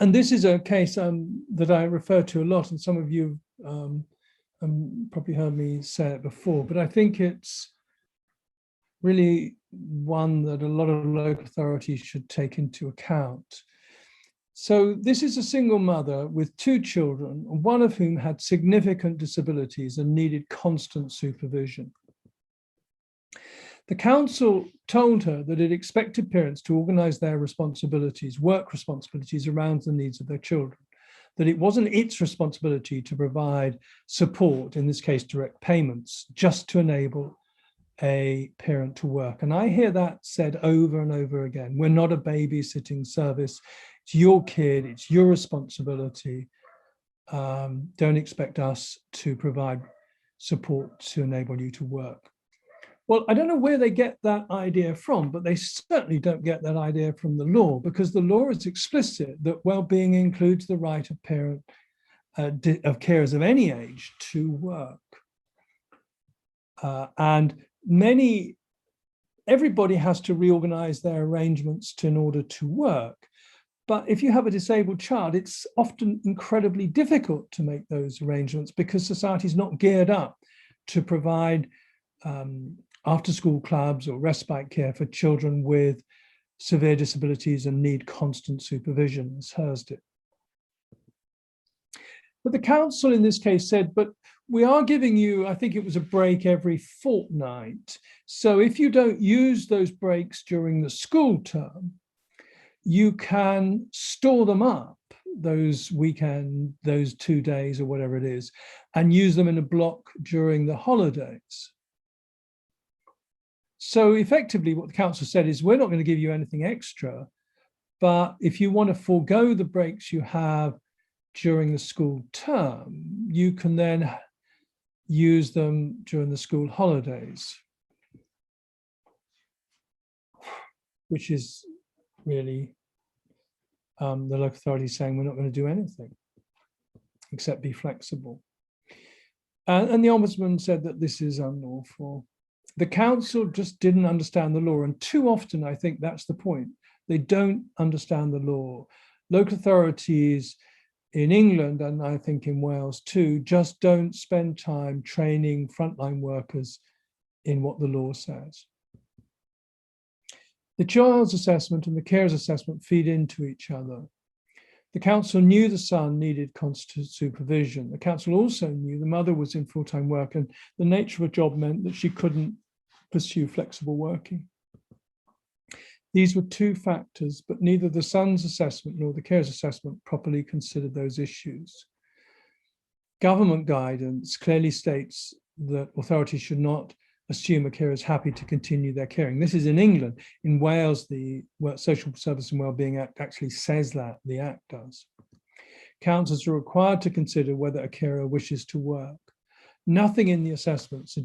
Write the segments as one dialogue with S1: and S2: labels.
S1: And this is a case that I refer to a lot, and some of you probably heard me say it before, but I think it's really one that a lot of local authorities should take into account. So this is a single mother with 2 children, one of whom had significant disabilities and needed constant supervision. The council told her that it expected parents to organise their responsibilities, work responsibilities around the needs of their children, that it wasn't its responsibility to provide support, in this case direct payments, just to enable a parent to work. And I hear that said over and over again. We're not a babysitting service. It's your kid, it's your responsibility. Don't expect us to provide support to enable you to work. Well, I don't know where they get that idea from, but they certainly don't get that idea from the law, because the law is explicit that well-being includes the right of of carers of any age to work. And everybody has to reorganize their arrangements in order to work. But if you have a disabled child, it's often incredibly difficult to make those arrangements because society is not geared up to provide after-school clubs or respite care for children with severe disabilities and need constant supervision, as hers did. But the council in this case said, but we are giving you, I think it was a break every fortnight. So if you don't use those breaks during the school term, you can store them up, those 2 days or whatever it is, and use them in a block during the holidays. So effectively what the council said is, we're not going to give you anything extra, but if you want to forego the breaks you have during the school term, you can then use them during the school holidays, which is really the local authority saying we're not going to do anything except be flexible. And the Ombudsman said that this is unlawful. The council just didn't understand the law, and too often I think that's the point. They don't understand the law. Local authorities in England, and I think in Wales too, just don't spend time training frontline workers in what the law says. The child's assessment and the carer's assessment feed into each other. The council knew the son needed constant supervision. The council also knew the mother was in full-time work, and the nature of a job meant that she couldn't pursue flexible working. These were 2 factors, but neither the son's assessment nor the carer's assessment properly considered those issues. Government guidance clearly states that authorities should not assume a carer is happy to continue their caring. This is in England. In Wales, the Social Service and Wellbeing Act actually says that, the Act does. Councils are required to consider whether a carer wishes to work. Nothing in the assessments to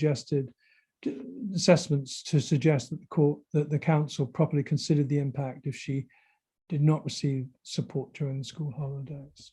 S1: suggest that the council properly considered the impact if she did not receive support during the school holidays.